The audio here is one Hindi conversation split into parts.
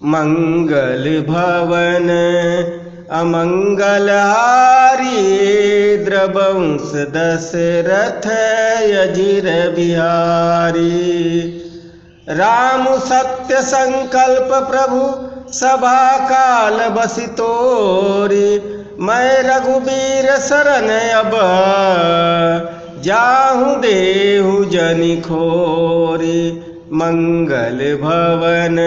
मंगल भवन अमंगलहारी द्रवंश दशरथ अजिर बिहारी। राम सत्य संकल्प प्रभु सभा काल बसितोरी। मैं रघुबीर शरण अब जाहूँ देहु जनि खोरी। मंगल भवन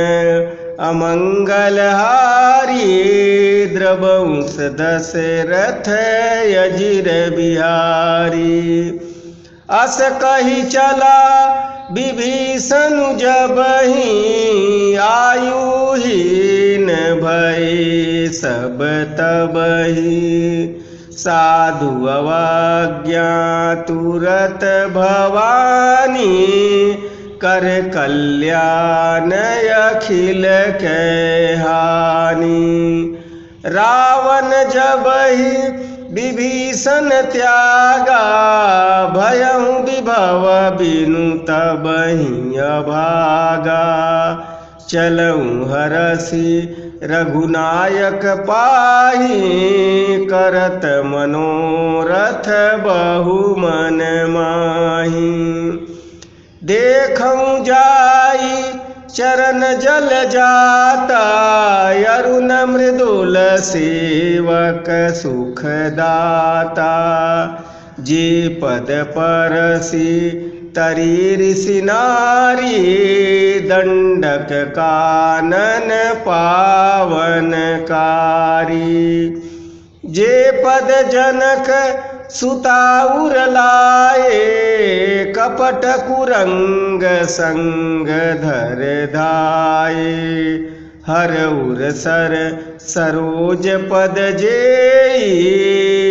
अमंगलहारी द्रवंश दशरथ अजिर बिहारी। अस कही चला विभीषण जबहि आयुहीन भय सब तबहि। साधु अवज्ञा तुरत भवानी कर कल्याण अखिल के हानि। रावण जबहि विभीषण त्यागा भयहु विभव बिनु तबहि अभागा। चलऊँ हरसि रघुनायक पाहि करत मनोरथ बहु मन माहि। देखऊँ जाई चरण जल जाता अरुण मृदुल सेवक सुखदाता। जे पद परसि तरी ऋषि नारी दंडक कानन पावनकारी। जे पद जनक सुताउर लाए कपट कुरंग संग धर धाये। हरउर सर सरोज पद जेई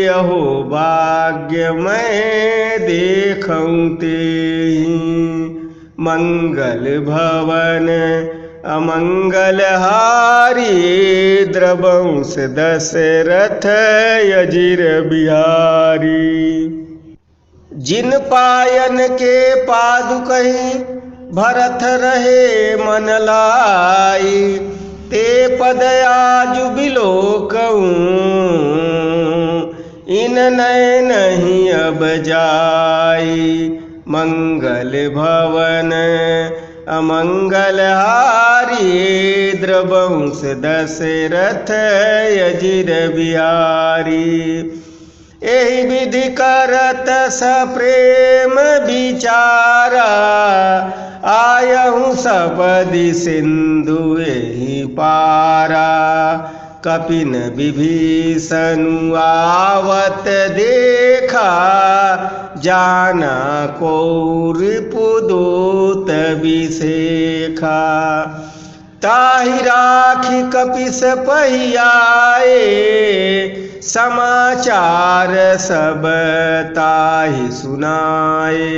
अहो भाग्य मैं देखऊँ तेहि। मंगल भवन अमंगलहारी द्रवंश दशरथ अजिर बिहारी। जिन पायन के पादुकहि भरत रहे मन लाई। ते पद आज बिलोकऊँ इन नैन नहीं अब जाई। मंगल भवन अमंगलहारी द्रवंश दशरथ अजिर बिहारी। एहि विधि करत सप्रेम विचारा आयहूँ सपदि सिंधु एहि पारा। कपिन विभीषण आवत देखा जाना कौर पुदूत विशेखा। ताहि राखी कपिस पहियाए समाचार सब ताहि सुनाए।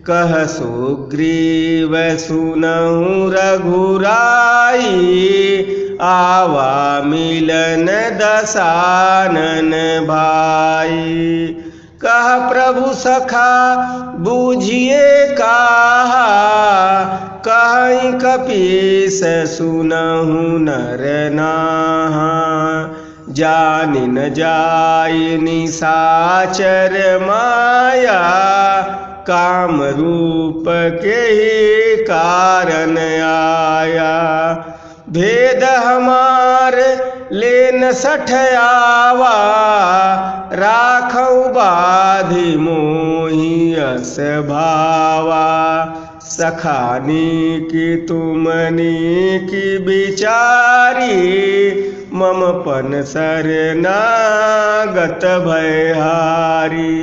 कह सुग्रीव सुनहु रघुराई आवा मिलन दसानन भाई। कह प्रभु सखा बूझिए कहा कहीं कपीस सुनहु नर नाहा। जानि न जाई निशाचर माया काम रूप के ही कारण आया। भेद हमार लेन सठयावा राखऊ बाधि मोहि अस भावा। सखानी की तुमनी की बिचारी मम पन शरणागत भयहारी।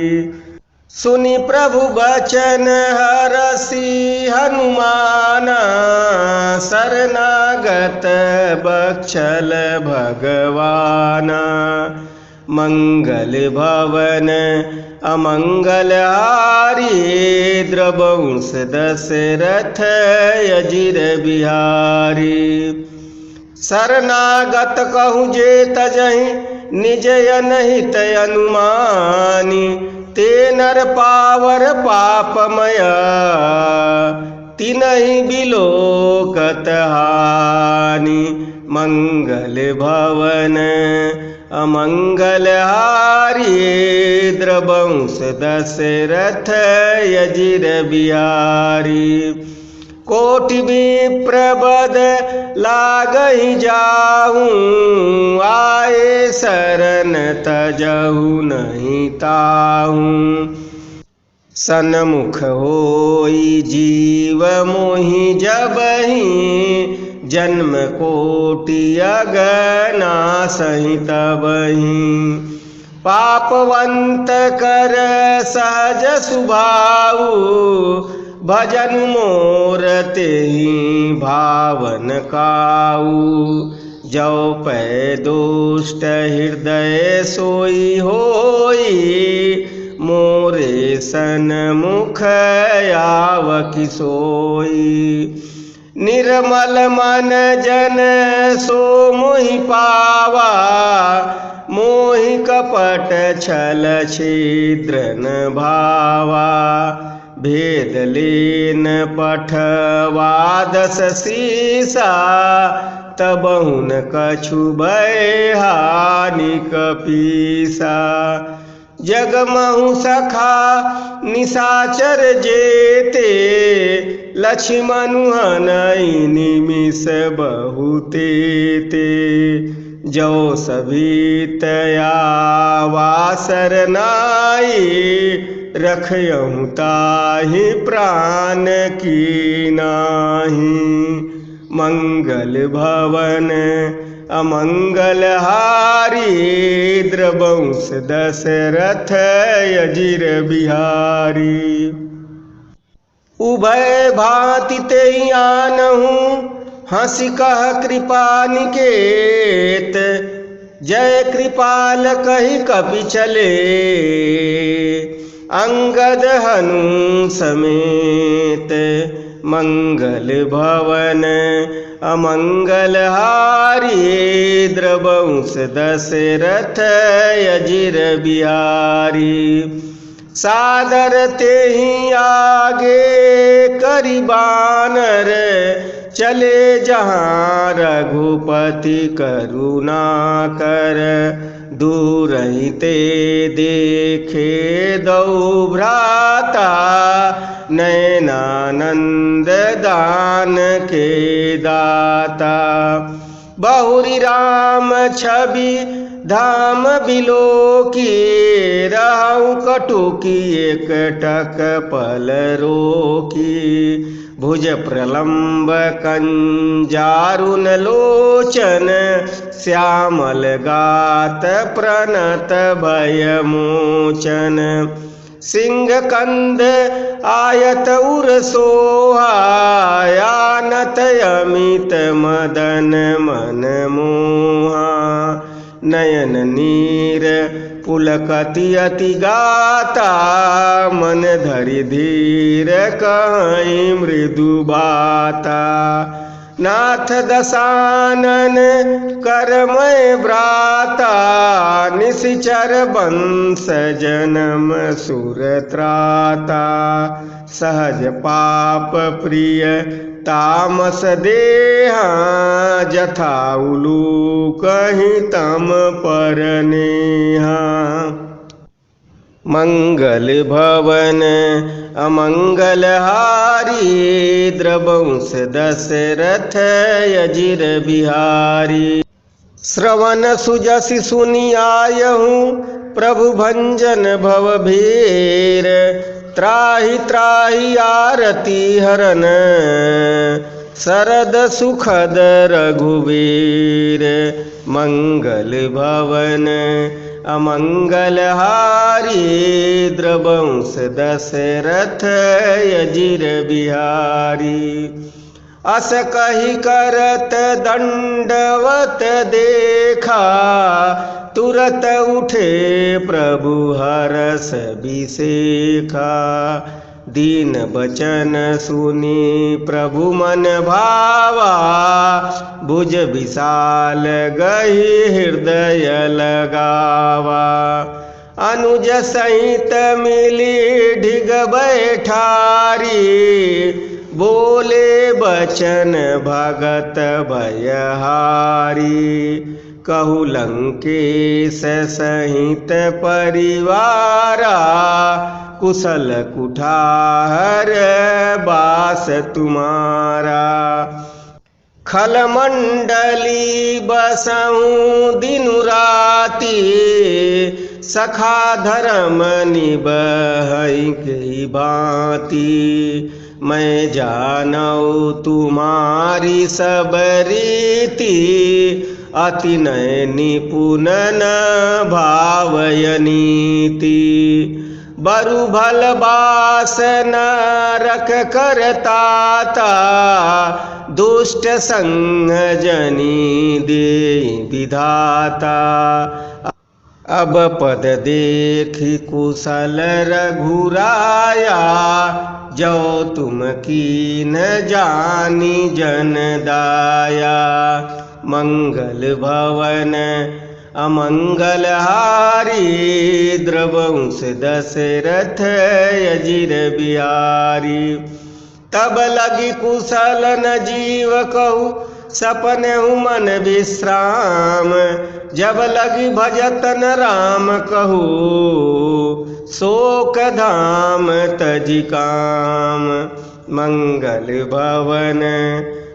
सुनि प्रभु बचन हरसि हनुमाना शरणागत बक्षल भगवाना। मंगल भवन अमंगलहारी द्रवंश दशरथ अजिर बिहारी। शरणागत कहूँ जे तजहि निज अनहित अनुमानी। ते नर पावर पापमय तिनहि बिलोकत हानि। मंगल भवन अमंगल हारी द्रवंश दशरथ अजिर बिहारी। कोटि विप्रबद लागहि जाहूँ, आए शरण तजहु नहीं ताहूँ। सन्मुख होई जीव मोहि जबहि, जन्म कोटि अगनासहि तबहि। पापवंत कर सहज सुभाऊ, भजन मोर तेहि भावन काऊ। जो पै दुष्ट हृदय सोई होई, मोरे सन्मुख आवकी सोई। निर्मल मन जन सो मोहि पावा, मोहि कपट छल छिद्र न भावा। भेद लेन पठवा दस सीसा, तबहु न कछु भय हानि कपीसा। जगमहु सखा निशाचर जेते, लक्ष्मणु हनहि निमिष बहुते ते। जो सभी तयावा सरनाई, रखयहु ताहि प्राण की नाही। मंगल भवन अमंगल हारी, द्रवंश दशरथ अजिर बिहारी। उभय भांति तेहि आनहु, हंसि कह कृपा निकेत। जय कृपाल कहि कपि चले, अंगद हनु समेत। मंगल भवन अमंगल हारी, द्रवंश दशरथ अजिर बिहारी। सादर तेहि आगे करि बानर, चले जहाँ रघुपति करुणा कर। दूरहि ते देखे दौ भ्राता, नयनानंद दान के दाता। बहुरी राम छवि धाम बिलोकी, रहु कटुकी एकटक पल रोकी। भुज प्रलंब कंजारुन लोचन, श्यामल गात प्रणत भय मोचन। सिंह कंद आयत उर सोहा, आनत अमित मदन मन मोहा। नयन नीर पुलकति अति गाता, मन धरि धीर कहीं मृदु बाता। नाथ दशानन करमय भ्राता, निशिचर वंश जन्म सुर त्राता। सहज पाप प्रिय तामस देहा, जथा उलूक ही तम पर नेहा। मंगल भवन अमंगल हारी, द्रवंश दशरथ अजिर बिहारी। श्रवण सुजसि सुनि आयहूँ, प्रभु भंजन भव भीर। त्राहि त्राहि आरती हरन, शरद सुखद रघुवीर। मंगल भवन अमंगल हारी, द्रवंश दशरथ अजिर बिहारी। अस कहि करत दंडवत देखा, तुरत उठे प्रभु हरस बिसेखा। दीन बचन सुनी प्रभु मन भावा, भुज विशाल गहि हृदय लगावा। अनुज सहित मिली ढिग बैठारी, बोले बचन भगत भयहारी। कहु लंकेश सहित परिवारा, कुशल कुठार बास तुम्हारा। खलमंडली बसऊं दिनु राति, सखा धर्म निबहई की भांति। मैं जानऊ तुम्हारी सब रीति, अति नय निपुण न भावय नीति। बरु भल बास नरक करताता, दुष्ट संग जनी दे विधाता। अब पद देखी कुशल रघुराया, जो तुम कीन जानी जन दाया। मंगल भवन अमंगल हारी, द्रवंश दशरथ अजिर बिहारी। तब लगी कुशल न जीव कहू, सपने मन विश्राम। जब लगी भजतन राम कहू, शोक धाम तजि काम। मंगल भवन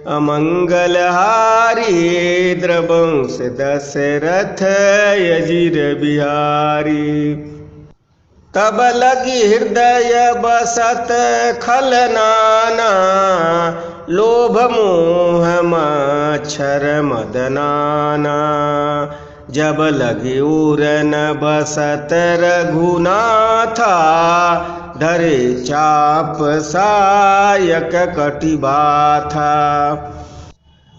अमंगल हारी, द्रवंश दशरथ अजिर बिहारी। तब लगी हृदय बसत खल नाना, लोभ मोह मच्छर मदनाना। जब लगी उरन बसत रघुनाथा, धरे चाप सायक कटिबाथा।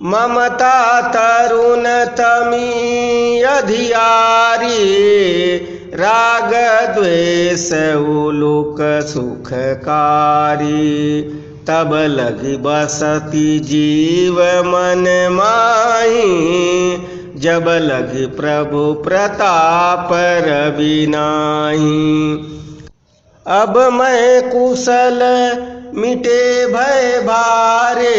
ममता तरुण तमी अधियारी, राग द्वेष उलुक सुखकारी। तब लगी बसती जीव मन माही, जब लगी प्रभु प्रताप रवि नाही। अब मैं कुशल मिटे भय भारे,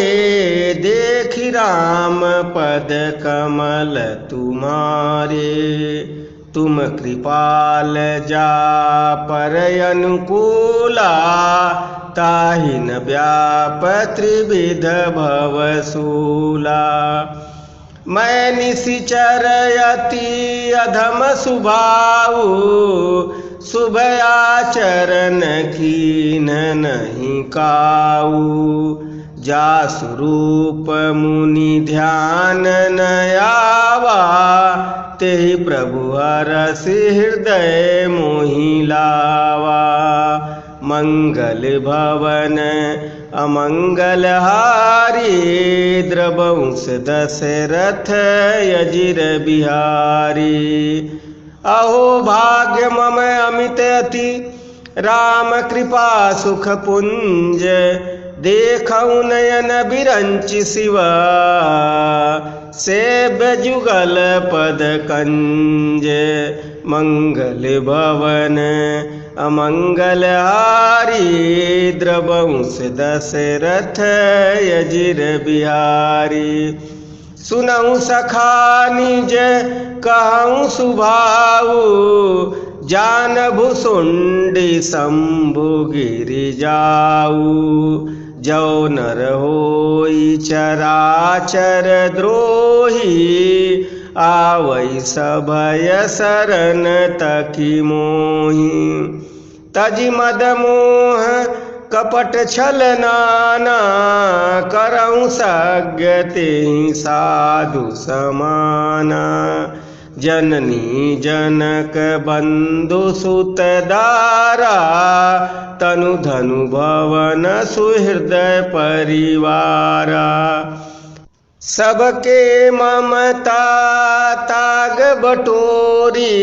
देखि राम पद कमल तुम्हारे। तुम कृपाल जा पर अनुकूला, ताहि न व्याप त्रिविध भवसूला। मैं निशिचर अति अधम सुभाऊ, शुभ आचरण कीन नहीं काऊ। जासु रूप मुनि ध्यान न आवा, तेहि प्रभु हरस हृदय मोहि लावा। मंगल भवन अमंगल हारी, द्रवंश दशरथ अजिर बिहारी। अहो भाग्य मम अमित अति, राम कृपा सुख पुंज। देखऊँ नयन बिरंच शिवा, सेव्य जुगल पद कंज। मंगल भवन अमंगल हारी, द्रवंश दशरथ अजिर बिहारी। सुनऊँ सखा निज कहऊँ सुभाऊ, जान भुसुंडी शंभु गिरि जाऊ। जो नर होई चराचर द्रोही, आवै सभय शरण तकी मोही। तजि मद मोह कपट छल नाना, करऊँ सज्ञ तेहि साधु समाना। जननी जनक बंधु सुत दारा, तनु धनु भवन सुहृदय परिवारा। सबके ममता ताग बटोरी,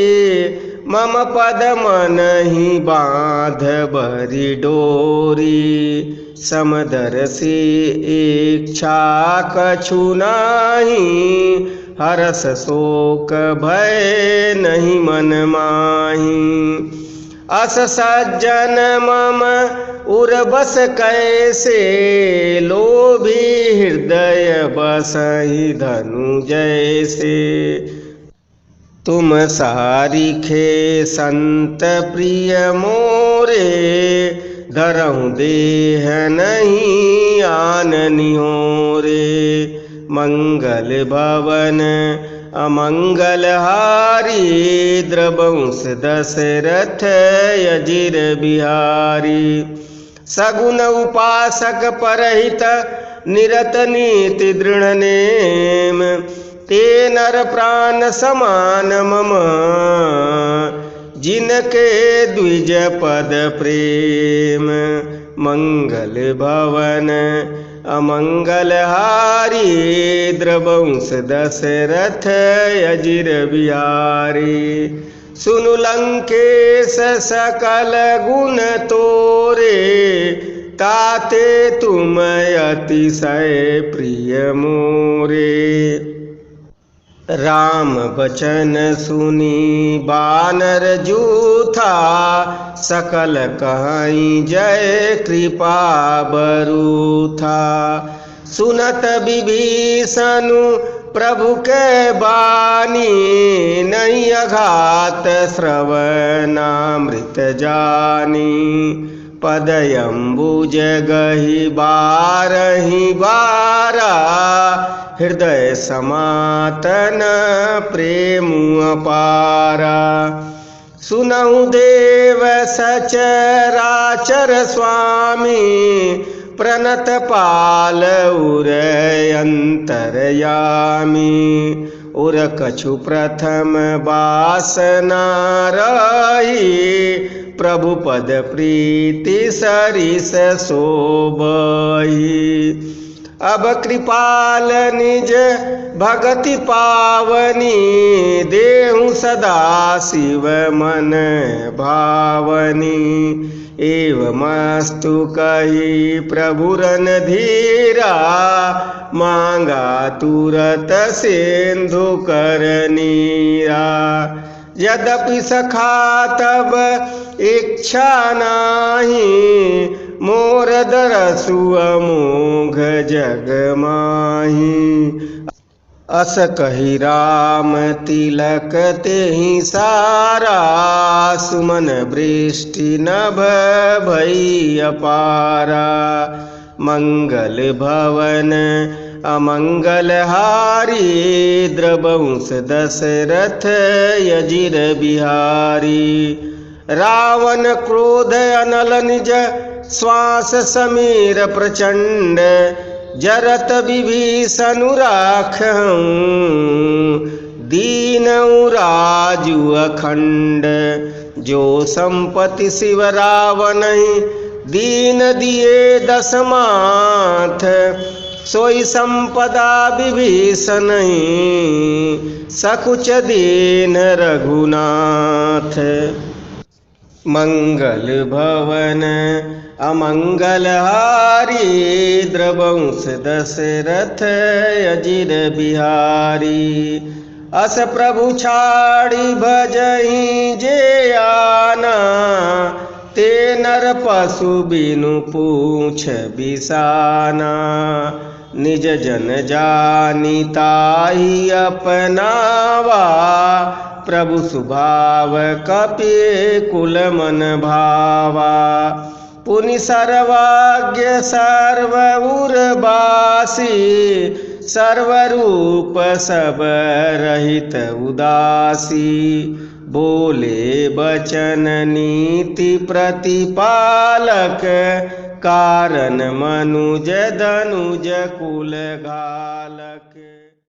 मम पद मन ही बांध भरी डोरी। समदर्शी इच्छा कछु नाही, हरस शोक भय नहीं मन माही। अस सज्जन मम उर्बस कैसे, लोभी हृदय बसहि धनु जैसे। तुम सारिखे संत प्रिय मोरे, धरहु देह नहीं आन निहोरे। मंगल भवन अमंगल हारी, द्रवंश दशरथ अजिर बिहारी। सगुन उपासक परहित निरत नीति दृढ़ नेम, ते नर प्राण समान मम, जिनके द्विज पद प्रेम। मंगल भवन अमंगल हारी, द्रवंश दशरथ अजिर बिहारी। सुनु लंकेश सकल गुण तोरे, ताते तुम अतिशय प्रिय मोरे। राम बचन सुनी बानर जूथा, सकल कहीं जय कृपा बरूथा। सुनत विभीषणु प्रभु के बानी, नहीं अघात श्रवणामृत जानी। पदयंबुज गहि बारहि बारा, हृदय समातन प्रेम अपारा। सुनहु देव सचराचर स्वामी, प्रणत पाल उर अंतरयामी। उर कछु प्रथम बासना रही, प्रभु पद प्रीति सरिस शोभहि। अब कृपाल निज भगति पावनी, देहु सदा शिव मन भावनी। एवमस्तु कही प्रभु रणधीरा, मांगा तुरत सिंधु कर नीरा। यद्यपि सखा तब इच्छा नाही, मोर दरसु अमोघ जग माही। अस कही राम तिलक तेहि सारा, सुमन वृष्टि नभ भई अपारा। मंगल भवन अमंगल हारी, द्रवंश दशरथ अजिर बिहारी। रावण क्रोध अनल निज श्वास समीर प्रचंड, जरत विभीषणु राखहु दीनउ राजु अखंड। जो संपत्ति शिव रावणहि दीन दिए दशमाथ, सोई संपदा विभीषणहि सकुच दीन रघुनाथ। मंगल भवन अमंगल हारी, द्रवंश दशरथ अजिर बिहारी। अस प्रभु छाड़ी भजहि जे आना, ते नर पशु बिनु पूछ बिसाना। निज जन जानी ताहि अपनावा, प्रभु स्वभाव कपि कुल मन भावा। पुनि सर्वाज्ञ सर्व उर्वासी, सर्वरूप सब रहित उदासी। बोले बचन नीति प्रतिपालक, कारण मनुज धनुज कुल घालक।